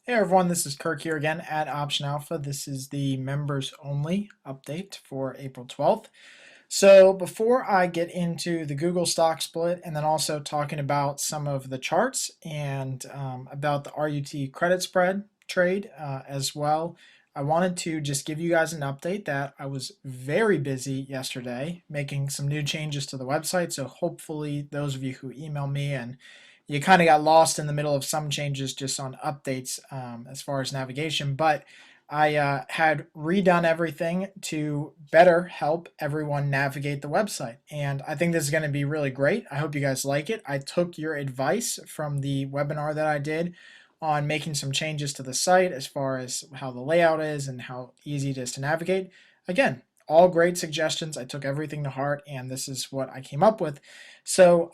Hey everyone, this is Kirk here again at Option Alpha. This is the members only update for April 12th. So before I get into the Google stock split and then also talking about some of the charts and about the RUT credit spread trade as well, I wanted to just give you guys an update that I was very busy yesterday making some new changes to the website. So hopefully those of you who email me and you kind of got lost in the middle of some changes just on updates as far as navigation, but I had redone everything to better help everyone navigate the website. And I think this is going to be really great. I hope you guys like it. I took your advice from the webinar that I did on making some changes to the site as far as how the layout is and how easy it is to navigate. Again, all great suggestions. I took everything to heart, and this is what I came up with. So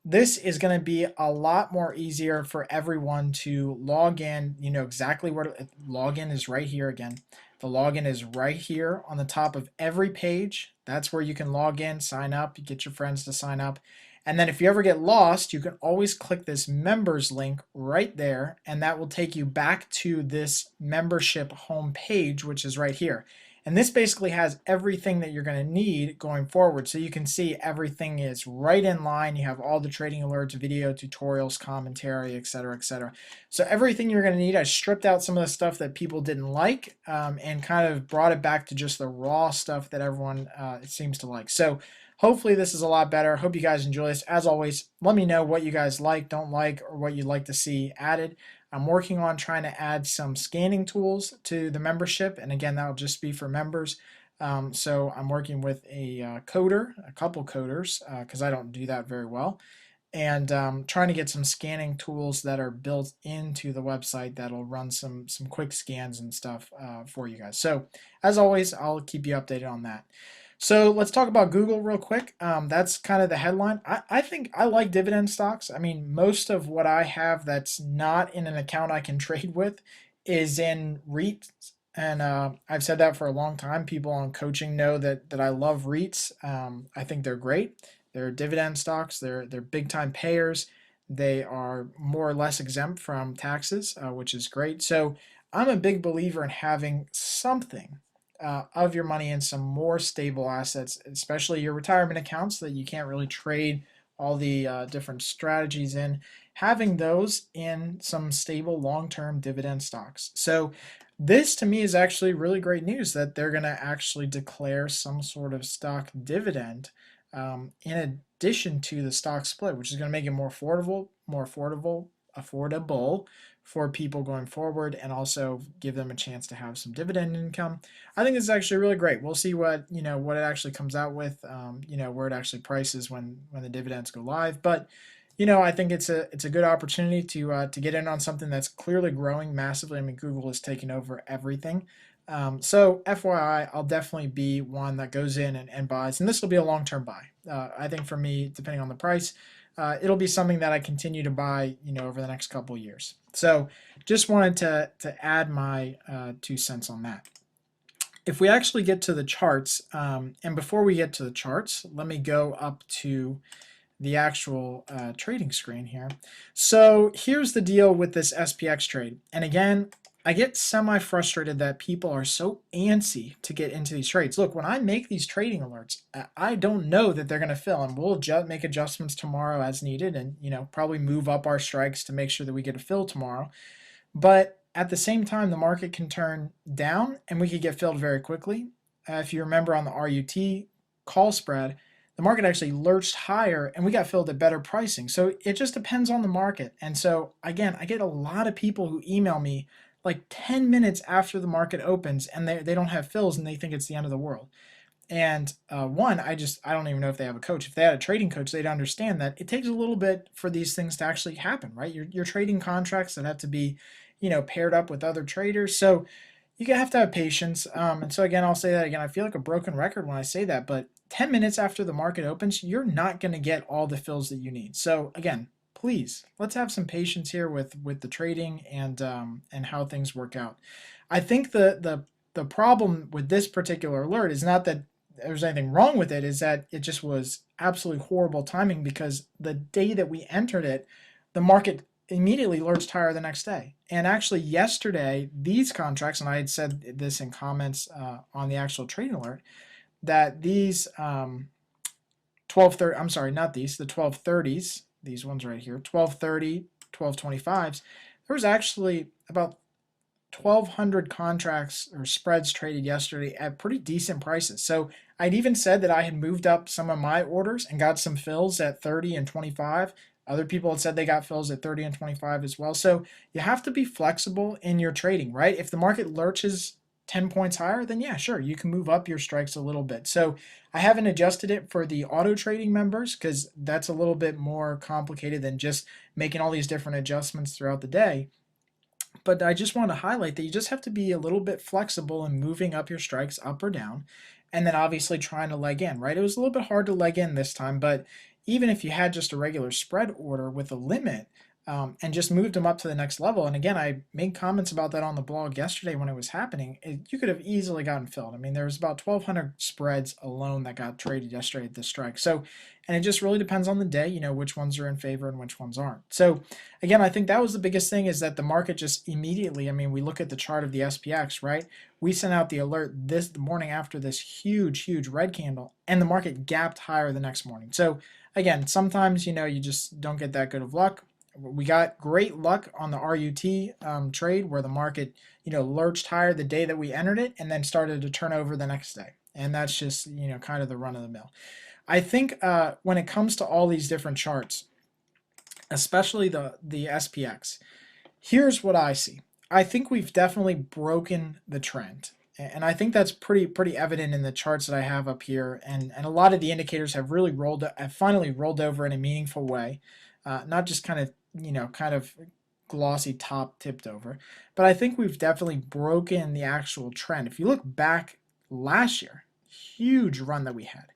this is going to be a lot more easier for everyone to log in. You know exactly where to login is right here again. The login is right here on the top of every page. That's where you can log in, sign up, you get your friends to sign up. And then if you ever get lost, you can always click this members link right there, and that will take you back to this membership home page, which is right here. And this basically has everything that you're going to need going forward. So you can see everything is right in line. You have all the trading alerts, video tutorials, commentary, etc., etc. So everything you're going to need, I stripped out some of the stuff that people didn't like and kind of brought it back to just the raw stuff that everyone seems to like. So hopefully this is a lot better. Hope you guys enjoy this. As always, let me know what you guys like, don't like, or what you'd like to see added. I'm working on trying to add some scanning tools to the membership, and again, that'll just be for members. So I'm working with a coder, a couple coders, because I don't do that very well, and trying to get some scanning tools that are built into the website that'll run some quick scans and stuff for you guys. So as always, I'll keep you updated on that. So let's talk about Google real quick. That's kind of the headline. I think I like dividend stocks. I mean, most of what I have that's not in an account I can trade with is in REITs. And I've said that for a long time. People on coaching know that I love REITs. I think they're great. They're dividend stocks. They're big time payers. They are more or less exempt from taxes, which is great. So I'm a big believer in having something of your money in some more stable assets, especially your retirement accounts that you can't really trade all the different strategies in, having those in some stable long-term dividend stocks. So this to me is actually really great news that they're going to actually declare some sort of stock dividend in addition to the stock split, which is going to make it affordable for people going forward, and also give them a chance to have some dividend income. I think it's actually really great. We'll see what what it actually comes out with, where it actually prices when the dividends go live. But I think it's a good opportunity to get in on something that's clearly growing massively. I mean, Google is taking over everything. So FYI, I'll definitely be one that goes in and buys, and this will be a long-term buy. I think for me, depending on the price, it'll be something that I continue to buy, over the next couple of years. So just wanted to add my 2 cents on that. If we actually get to the charts, and before we get to the charts, let me go up to the actual trading screen here. So here's the deal with this SPX trade. And again, I get semi-frustrated that people are so antsy to get into these trades. Look, when I make these trading alerts, I don't know that they're going to fill, and we'll make adjustments tomorrow as needed, and probably move up our strikes to make sure that we get a fill tomorrow. But at the same time, the market can turn down, and we could get filled very quickly. If you remember on the RUT call spread, the market actually lurched higher and we got filled at better pricing. So it just depends on the market. And so again, I get a lot of people who email me like 10 minutes after the market opens, and they don't have fills and they think it's the end of the world. And one, I don't even know if they have a coach. If they had a trading coach, they'd understand that it takes a little bit for these things to actually happen, right? You're trading contracts that have to be, paired up with other traders. So you have to have patience. And so again, I'll say that again. I feel like a broken record when I say that, but 10 minutes after the market opens, you're not going to get all the fills that you need. So again, please, let's have some patience here with the trading and how things work out. I think the problem with this particular alert is not that there's anything wrong with it, is that it just was absolutely horrible timing, because the day that we entered it, the market immediately lurched higher the next day. And actually yesterday, these contracts, and I had said this in comments on the actual trading alert, that these 1230, I'm sorry, not these, the 1230s, these ones right here, 1230, 1225s, there was actually about 1,200 contracts or spreads traded yesterday at pretty decent prices. So I'd even said that I had moved up some of my orders and got some fills at 30 and 25. Other people had said they got fills at 30 and 25 as well. So you have to be flexible in your trading, right? If the market lurches 10 points higher, then yeah, sure, you can move up your strikes a little bit. So I haven't adjusted it for the auto trading members because that's a little bit more complicated than just making all these different adjustments throughout the day. But I just want to highlight that you just have to be a little bit flexible in moving up your strikes up or down, and then obviously trying to leg in, right? It was a little bit hard to leg in this time, but even if you had just a regular spread order with a limit, and just moved them up to the next level. And again, I made comments about that on the blog yesterday when it was happening. You could have easily gotten filled. I mean, there was about 1,200 spreads alone that got traded yesterday at this strike. So, and it just really depends on the day, which ones are in favor and which ones aren't. So, again, I think that was the biggest thing is that the market just immediately, I mean, we look at the chart of the SPX, right? We sent out the alert the morning after this huge red candle, and the market gapped higher the next morning. So, again, sometimes, you just don't get that good of luck. We got great luck on the RUT trade where the market, lurched higher the day that we entered it and then started to turn over the next day. And that's just, kind of the run of the mill. I think when it comes to all these different charts, especially the SPX, here's what I see. I think we've definitely broken the trend. And I think that's pretty evident in the charts that I have up here. And a lot of the indicators have really finally rolled over in a meaningful way. Not just kind of glossy top tipped over. But I think we've definitely broken the actual trend. If you look back last year, huge run that we had.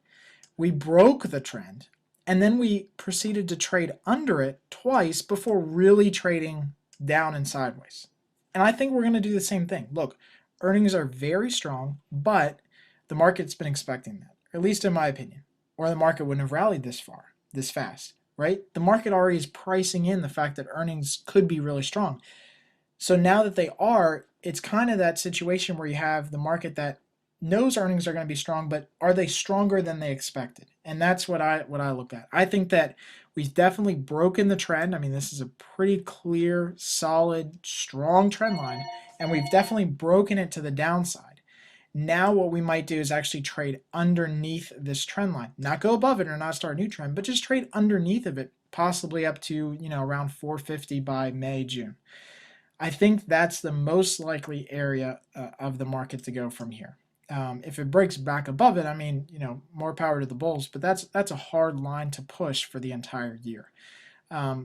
We broke the trend, and then we proceeded to trade under it twice before really trading down and sideways. And I think we're going to do the same thing. Look, earnings are very strong, but the market's been expecting that, or at least in my opinion, or the market wouldn't have rallied this fast. Right? The market already is pricing in the fact that earnings could be really strong. So now that they are, it's kind of that situation where you have the market that knows earnings are going to be strong, but are they stronger than they expected? And that's what I look at. I think that we've definitely broken the trend. I mean, this is a pretty clear, solid, strong trend line, and we've definitely broken it to the downside. Now what we might do is actually trade underneath this trend line. Not go above it or not start a new trend, but just trade underneath of it, possibly up to, around 450 by May, June. I think that's the most likely area of the market to go from here. If it breaks back above it, I mean, more power to the bulls, but that's a hard line to push for the entire year.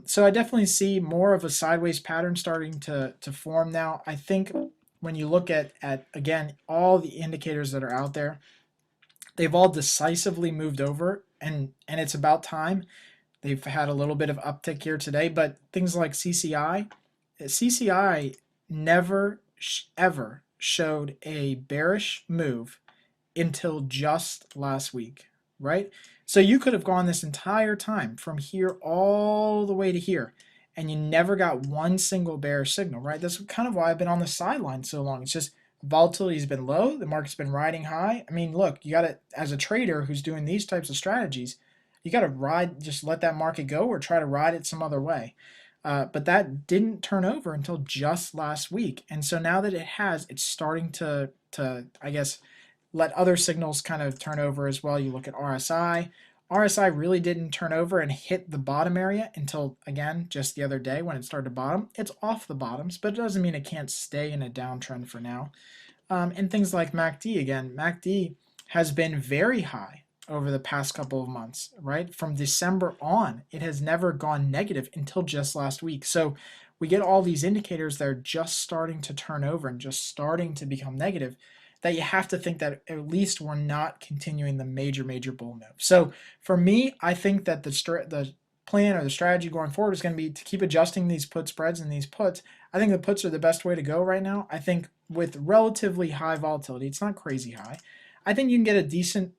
So I definitely see more of a sideways pattern starting to form now. I think when you look at again, all the indicators that are out there, they've all decisively moved over, and it's about time. They've had a little bit of uptick here today, but things like CCI never ever showed a bearish move until just last week, right? So you could have gone this entire time from here all the way to here, and you never got one single bearish signal, right? That's kind of why I've been on the sideline so long. It's just volatility's been low, the market's been riding high. I mean, look, you got to, as a trader who's doing these types of strategies, you got to ride, just let that market go or try to ride it some other way. But that didn't turn over until just last week. And so now that it has, it's starting to I guess, let other signals kind of turn over as well. You look at RSI. RSI really didn't turn over and hit the bottom area until, again, just the other day when it started to bottom. It's off the bottoms, but it doesn't mean it can't stay in a downtrend for now. And things like MACD, again, MACD has been very high over the past couple of months, right? From December on, it has never gone negative until just last week. So we get all these indicators that are just starting to turn over and just starting to become negative, that you have to think that at least we're not continuing the major bull move. So for me, I think that the plan or the strategy going forward is going to be to keep adjusting these put spreads and these puts. I think the puts are the best way to go right now. I think with relatively high volatility, it's not crazy high, I think you can get a decent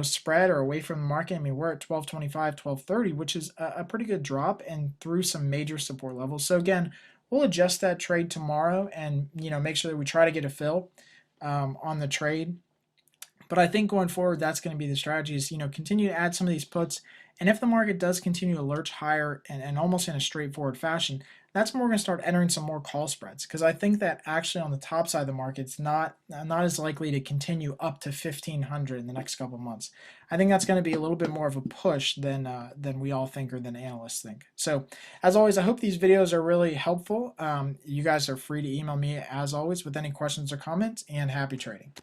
spread or away from the market. I mean, we're at 1225, 1230, which is a pretty good drop and through some major support levels. So again, we'll adjust that trade tomorrow and make sure that we try to get a fill on the trade. But I think going forward, that's going to be the strategy is, continue to add some of these puts. And if the market does continue to lurch higher and almost in a straightforward fashion, that's when we're going to start entering some more call spreads. Because I think that actually on the top side of the market, it's not as likely to continue up to 1500 in the next couple of months. I think that's going to be a little bit more of a push than we all think or than analysts think. So as always, I hope these videos are really helpful. You guys are free to email me as always with any questions or comments, and happy trading.